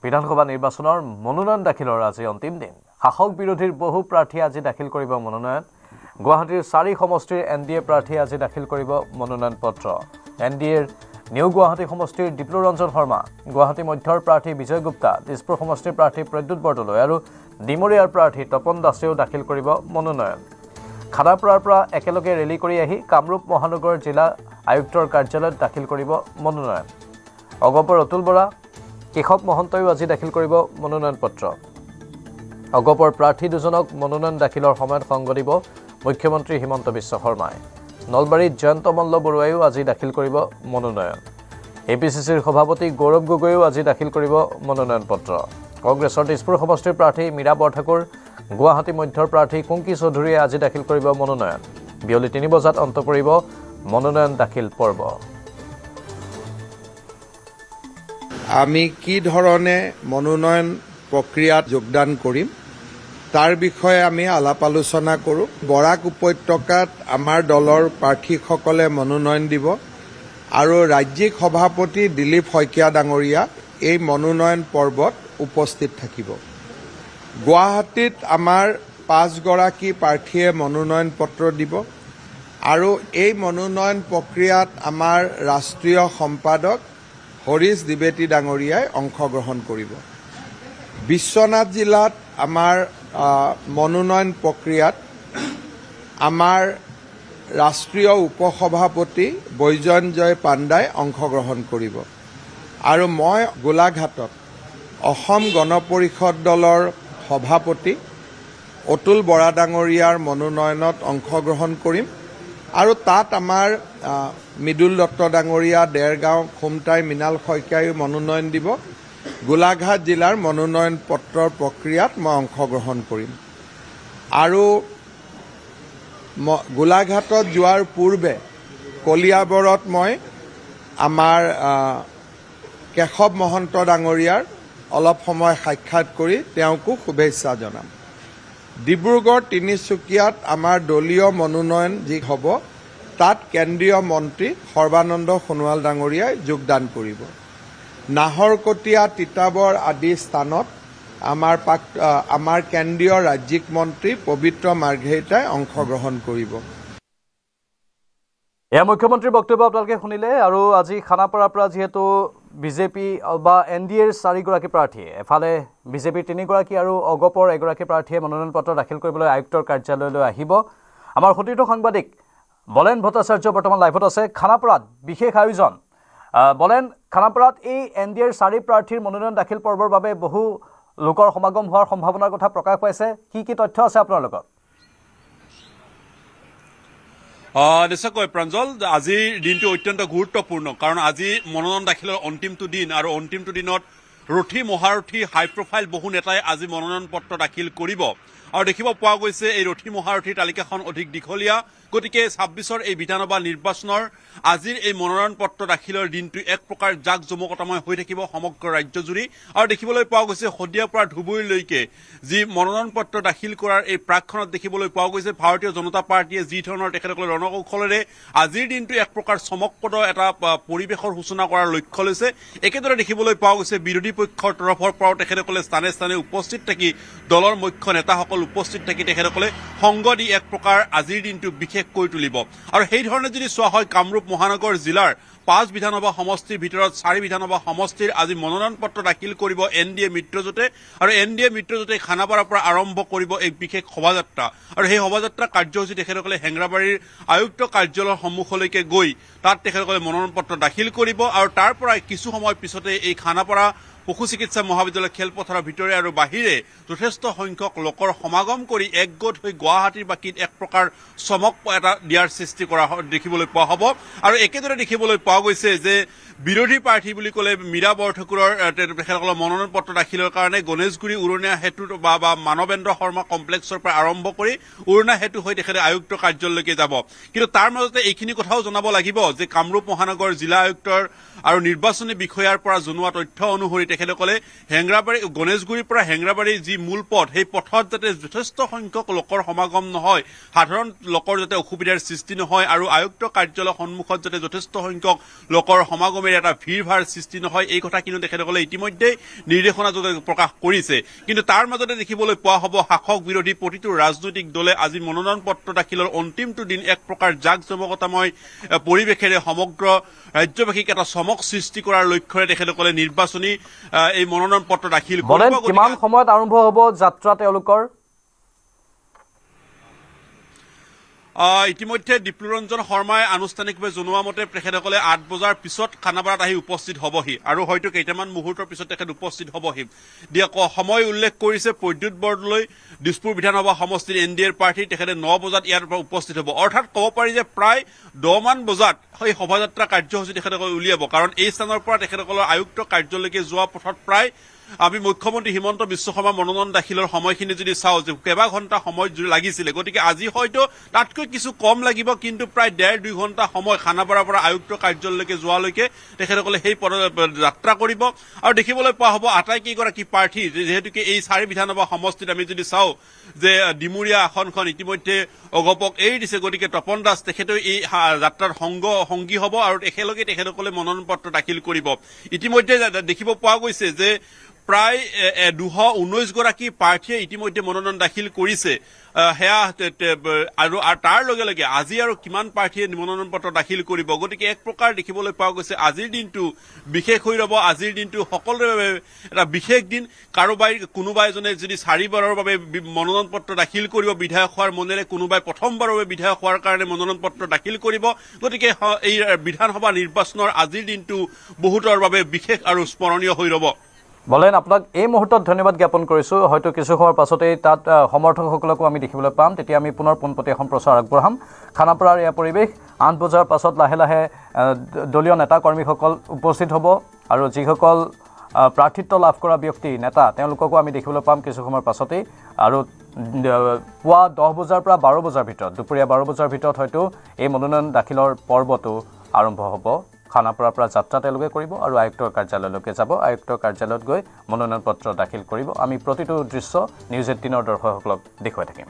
বিধানসভা নিৰ্বাচনৰ মনোনয়ন দাখিলৰ আজি অন্তিম দিন। শাসক বিৰোধীৰ বহু প্ৰাৰ্থী আজি দাখিল কৰিব মনোনয়ন। গুৱাহাটীৰ 4 সমষ্টিৰ NDA প্ৰাৰ্থী আজি দাখিল কৰিব মনোনয়ন পত্ৰ। NDAৰ নিউ গুৱাহাটী সমষ্টিৰ ডিপ্লু ৰঞ্জন শৰ্মা, গুৱাহাটী মধ্যৰ প্ৰাৰ্থী বিজয় গুপ্তা, দিছপুৰ সমষ্টিৰ প্ৰাৰ্থী প্ৰদ্যুৎ বৰদলৈ আৰু ডিমৰীয়াৰ প্ৰাৰ্থী তপন দাসেও দাখিল কৰিব মনোনয়ন। খানাপাৰাৰ পৰা একেলগে ৰেলী কৰি আহি কামৰূপ মহানগৰ জিলা আয়ুক্তৰ কাৰ্যালয়ত দাখিল কৰিব মনোনয়ন। অগপৰ অতুল বৰা, কেশৱ মহন্তইও আজি দাখিল কৰিব মনোনয়ন পত্ৰ। অগপৰ প্ৰাৰ্থী দুজনক মনোনয়ন দাখিলৰ সময়ত সংগ দিব মুখ্যমন্ত্ৰী হিমন্ত বিশ্ব শৰ্মাই। নলবাৰীত জয়ন্ত মল্ল বৰুৱাইও আজি দাখিল কৰিব মনোনয়ন। APCCৰ সভাপতি গৌৰৱ গগৈও আজি দাখিল কৰিব মনোনয়ন পত্ৰ। কংগ্ৰেছৰ দিছপুৰ সমষ্টিৰ প্ৰাৰ্থী মীৰা বৰঠাকুৰ, গুৱাহাটী মধ্যৰ প্ৰাৰ্থী কুংকি চৌধুৰীয়ে আজি দাখিল কৰিব মনোনয়ন। বিয়লি 3 বজাত অন্ত পৰিব মনোনয়ন দাখিল পৰ্ব। আমি কি ধৰণে মনোনয়ন প্ৰক্ৰিয়াত যোগদান কৰিম তাৰ বিষয়ে আমি আলাপ আলোচনা কৰোঁ। বৰাক উপত্যকাত আমাৰ দলৰ প্ৰাৰ্থীসকলে মনোনয়ন দিব আৰু ৰাজ্যিক সভাপতি দিলীপ শইকীয়া ডাঙৰীয়া এই মনোনয়ন পৰ্বত উপস্থিত থাকিব। গুৱাহাটীত আমাৰ 5 গৰাকী প্ৰাৰ্থীয়ে মনোনয়ন পত্ৰ দিব আৰু এই মনোনয়ন প্ৰক্ৰিয়াত আমাৰ ৰাষ্ট্ৰীয় সম্পাদক হৰিশ দ্বিবেদী ডাঙৰীয়াই অংশগ্ৰহণ কৰিব। বিশ্বনাথ জিলাত আমাৰ মনোনয়ন প্ৰক্ৰিয়াত আমাৰ ৰাষ্ট্ৰীয় উপসভাপতি বৈজয়ন্তজয় পাণ্ডাই অংশগ্ৰহণ কৰিব আৰু মই গোলাঘাটত অসম গণ পৰিষদ দলৰ সভাপতি অতুল বৰা ডাঙৰীয়াৰ মনোনয়নত অংশগ্ৰহণ কৰিম আৰু তাত আমাৰ মৃদুল দত্ত ডাঙৰীয়া, দেৰগাঁও খুমটাই মৃণাল শইকীয়াইও মনোনয়ন দিব। গোলাঘাট জিলাৰ মনোনয়ন পত্ৰৰ প্ৰক্ৰিয়াত মই অংশগ্ৰহণ কৰিম আৰু গোলাঘাটত যোৱাৰ পূৰ্বে কলিয়াবৰত মই আমাৰ কেশৱ মহন্ত ডাঙৰীয়াৰ অলপ সময় সাক্ষাৎ কৰি তেওঁকো শুভেচ্ছা জনাম। ডিব্ৰুগড়, তিনিচুকীয়াত আমাৰ দলীয় মনোনয়ন যি হ'ব তাত কেন্দ্ৰীয় মন্ত্ৰী সৰ্বানন্দ সোণোৱাল ডাঙৰীয়াই যোগদান কৰিব। নাহৰকটীয়া, তিতাবৰ আদি স্থানত আমাৰ কেন্দ্ৰীয় ৰাজ্যিক মন্ত্ৰী পবিত্ৰ মাৰ্ঘেৰিটাই অংশগ্ৰহণ কৰিব। এয়া মুখ্যমন্ত্ৰীৰ বক্তব্য আপোনালোকে শুনিলে। আৰু আজি খানাপাৰাৰ পৰা যিহেতু বিজেপি বা NDAৰ 4 গৰাকী প্ৰাৰ্থীয়ে, এফালে বিজেপিৰ 3 গৰাকী আৰু অগপৰ এগৰাকী প্ৰাৰ্থীয়ে মনোনয়ন পত্ৰ দাখিল কৰিবলৈ আয়ুক্তৰ কাৰ্যালয়লৈ আহিব। আমাৰ সতীৰ্থ সাংবাদিক বলেন ভট্টাচাৰ্য বৰ্তমান লাইভত আছে। খানাপাৰাত বিশেষ আয়োজন। বলেন, খানাপাৰাত এই NDAৰ 4 প্ৰাৰ্থীৰ মনোনয়ন দাখিল পৰ্বৰ বাবে বহু লোকৰ সমাগম হোৱাৰ সম্ভাৱনাৰ কথা প্ৰকাশ পাইছে। কি তথ্য আছে আপোনাৰ লগত? নিশ্চয়কৈ প্ৰাঞ্জল, আজিৰ দিনটো অত্যন্ত গুৰুত্বপূৰ্ণ, কাৰণ আজি মনোনয়ন দাখিলৰ অন্তিমটো দিন আৰু অন্তিমটো দিনত ৰথী মহাৰথী হাই প্ৰফাইল বহু নেতাই আজি মনোনয়ন পত্ৰ দাখিল কৰিব আৰু দেখিব পোৱা গৈছে এই ৰথী মহাৰথীৰ তালিকাখন অধিক দীঘলীয়া। গতিকে 26ৰ এই বিধানসভা নিৰ্বাচনৰ আজিৰ এই মনোনয়ন পত্ৰ দাখিলৰ দিনটো এক প্ৰকাৰ জাক জমকতাময় হৈ থাকিব সমগ্ৰ ৰাজ্যজুৰি। আৰু দেখিবলৈ পোৱা গৈছে শদিয়াৰ পৰা ধুবুৰীলৈকে যি মনোনয়ন পত্ৰ দাখিল কৰাৰ এই প্ৰাকখনত দেখিবলৈ পোৱা গৈছে ভাৰতীয় জনতা পাৰ্টীয়ে যি ধৰণৰ তেখেতসকলে ৰণকৌশলেৰে আজিৰ দিনটো এক প্ৰকাৰ চমকপ্ৰদ এটা পৰিৱেশৰ সূচনা কৰাৰ লক্ষ্য লৈছে। একেদৰে দেখিবলৈ পোৱা গৈছে বিৰোধী পক্ষৰ তৰফৰ পৰাও তেখেতসকলে স্থানে স্থানে উপস্থিত থাকি, দলৰ মুখ্য নেতাসকল উপস্থিত থাকি তেখেতসকলে সংগ দি এক প্ৰকাৰ আজিৰ দিনটো বিশেষ কৰি তুলিব। আৰু সেই ধৰণে যদি চোৱা হয়, কামৰূপ মহানগৰ জিলাৰ 5 বিধানসভা সমষ্টিৰ ভিতৰত 4 বিধানসভা সমষ্টিৰ আজি মনোনয়ন পত্ৰ দাখিল কৰিব NDA মিত্ৰজোঁটে আৰু NDA মিত্ৰজোঁটে খানাপাৰাৰ পৰা আৰম্ভ কৰিব এক বিশেষ শোভাযাত্ৰা। আৰু সেই শোভাযাত্ৰা কাৰ্যসূচী তেখেতসকলে হেংৰাবাৰীৰ আয়ুক্ত কাৰ্যালয়ৰ সন্মুখলৈকে গৈ তাত তেখেতসকলে মনোনয়ন পত্ৰ দাখিল কৰিব আৰু তাৰ পৰা কিছু সময় পিছতে এই খানাপাৰা পশু চিকিৎসা মহাবিদ্যালয় খেলপথাৰৰ ভিতৰে আৰু বাহিৰে যথেষ্ট সংখ্যক লোকৰ সমাগম কৰি একগোট হৈ গুৱাহাটীৰ বাকীত এক প্ৰকাৰ চমক এটা দিয়াৰ সৃষ্টি কৰা দেখিবলৈ পোৱা হ'ব। আৰু একেদৰে দেখিবলৈ পোৱা গৈছে যে বিৰোধী প্ৰাৰ্থী বুলি ক'লে মীৰা বৰঠাকুৰৰ তেখেতসকলৰ মনোনয়ন পত্ৰ দাখিলৰ কাৰণে গণেশগুৰি উৰণীয়া সেতু বা মানৱেন্দ্ৰ শৰ্মা কমপ্লেক্সৰ পৰা আৰম্ভ কৰি উৰণীয়া সেতু হৈ তেখেতে আয়ুক্ত কাৰ্যালয়লৈকে যাব। কিন্তু তাৰ মাজতে এইখিনি কথাও জনাব লাগিব যে কামৰূপ মহানগৰ জিলা আয়ুক্তৰ আৰু নিৰ্বাচনী বিষয়াৰ পৰা জনোৱা তথ্য অনুসৰি তেখেতসকলে হেংৰাবাৰী গণেশগুৰিৰ পৰা হেংৰাবাৰীৰ যি মূল পথ সেই পথত যাতে যথেষ্ট সংখ্যক লোকৰ সমাগম নহয়, সাধাৰণ লোকৰ যাতে অসুবিধাৰ সৃষ্টি নহয় আৰু আয়ুক্ত কাৰ্যালয়ৰ সন্মুখত যাতে যথেষ্ট সংখ্যক লোকৰ সমাগমেৰে এটা ভিৰ ভাৰ সৃষ্টি নহয়, এই কথা কিন্তু তেখেতসকলে ইতিমধ্যেই নিৰ্দেশনা প্ৰকাশ কৰিছে। কিন্তু তাৰ মাজতে দেখিবলৈ পোৱা হ'ব শাসক বিৰোধী প্ৰতিটো ৰাজনৈতিক দলে আজি মনোনয়ন পত্ৰ দাখিলৰ অন্তিমটো দিন এক প্ৰকাৰ জাক জমকতাময় পৰিৱেশেৰে সমগ্ৰ ৰাজ্যবাসীক এটা চমক সৃষ্টি কৰাৰ লক্ষ্যৰে তেখেতসকলে নিৰ্বাচনী এই মনোনয়ন পত্ৰ দাখিল কৰিব। কিমান সময়ত আৰম্ভ হ'ব যাত্ৰা তেওঁলোকৰ? ইতিমধ্যে দীপ্লুৰঞ্জন শৰ্মাই আনুষ্ঠানিকভাৱে জনোৱা মতে তেখেতসকলে 8 বজাৰ পিছত খানাপাৰাত আহি উপস্থিত হ'বহি আৰু হয়তো কেইটামান মুহূৰ্তৰ পিছত তেখেত উপস্থিত হ'বহি। সময় উল্লেখ কৰিছে প্ৰদ্যুৎ বৰদলৈ দিছপুৰ বিধানসভা সমষ্টিৰ NDAৰ প্ৰাৰ্থী, তেখেতে 9 বজাত ইয়াৰ পৰা উপস্থিত হ'ব। অৰ্থাৎ ক'ব পাৰি যে প্ৰায় 10 মান বজাত সেই শোভাযাত্ৰা কাৰ্যসূচী তেখেতসকলে উলিয়াব, কাৰণ এই স্থানৰ পৰা তেখেতসকলৰ আয়ুক্ত কাৰ্যালয়লৈকে যোৱা পথত প্ৰায় আমি মুখ্যমন্ত্ৰী হিমন্ত বিশ্ব শৰ্মা মনোনয়ন দাখিলৰ সময়খিনি যদি চাওঁ যে কেইবা ঘণ্টা সময় লাগিছিলে, গতিকে আজি হয়তো তাতকৈ কিছু কম লাগিব, কিন্তু প্ৰায় 1.5-2 ঘণ্টা সময় খানাপাৰাৰ পৰা আয়ুক্ত কাৰ্যালয়লৈকে যোৱালৈকে তেখেতসকলে সেই যাত্ৰা কৰিব। আৰু দেখিবলৈ পোৱা হ'ব আটাইকেইগৰাকী প্ৰাৰ্থী, যিহেতুকে এই 4 বিধানসভা সমষ্টিত আমি যদি চাওঁ যে ডিমুৰীয়া আসনখন ইতিমধ্যে অগপক এৰি দিছে, গতিকে তপন দাস তেখেতেও এই যাত্ৰাৰ সংগী হ'ব আৰু একেলগে তেখেতসকলে মনোনয়ন পত্ৰ দাখিল কৰিব। ইতিমধ্যে দেখিব পোৱা গৈছে যে প্ৰায় 219 গৰাকী প্ৰাৰ্থীয়ে ইতিমধ্যে মনোনয়ন দাখিল কৰিছে। সেয়া আৰু তাৰ লগে লগে আজি আৰু কিমান প্ৰাৰ্থীয়ে মনোনয়ন পত্ৰ দাখিল কৰিব, গতিকে এক প্ৰকাৰ দেখিবলৈ পোৱা গৈছে আজিৰ দিনটো বিশেষ হৈ ৰ'ব। আজিৰ দিনটো সকলোৰে বাবে এটা বিশেষ দিন। কোনোবা এজনে যদি 4বাৰৰ বাবে মনোনয়ন পত্ৰ দাখিল কৰিব বিধায়ক হোৱাৰ মনেৰে, কোনোবাই প্ৰথমবাৰৰ বাবে বিধায়ক হোৱাৰ কাৰণে মনোনয়ন পত্ৰ দাখিল কৰিব। গতিকে এই বিধানসভা নিৰ্বাচনৰ আজিৰ দিনটো বহুতৰ বাবে বিশেষ আৰু স্মৰণীয় হৈ ৰ'ব। বলেন, আপোনাক এই মুহূৰ্তত ধন্যবাদ জ্ঞাপন কৰিছোঁ। হয়তো কিছু সময়ৰ পাছতেই তাত সমৰ্থকসকলকো আমি দেখিবলৈ পাম, তেতিয়া আমি পুনৰ পোনপটীয়া সম্প্ৰচাৰ আগবঢ়াম। খানাপাৰাৰ এয়া পৰিৱেশ 8 বজাৰ পাছত লাহে লাহে দলীয় নেতা কৰ্মীসকল উপস্থিত হ'ব আৰু যিসকল প্ৰাৰ্থিত্ব লাভ কৰা ব্যক্তি নেতা তেওঁলোককো আমি দেখিবলৈ পাম কিছু সময়ৰ পাছতেই। আৰু পুৱা 10 বজাৰ পৰা 12 বজাৰ ভিতৰত, দুপৰীয়া 12 বজাৰ ভিতৰত হয়তো এই মনোনয়ন দাখিলৰ পৰ্বটো আৰম্ভ হ'ব। খানাপাৰাৰ পৰা যাত্ৰা তেওঁলোকে কৰিব আৰু আয়ুক্তৰ কাৰ্যালয়লৈকে যাব। আয়ুক্তৰ কাৰ্যালয়ত গৈ মনোনয়ন পত্ৰ দাখিল কৰিব। আমি প্ৰতিটো দৃশ্য নিউজ 18ৰ দৰ্শকসকলক দেখুৱাই থাকিম।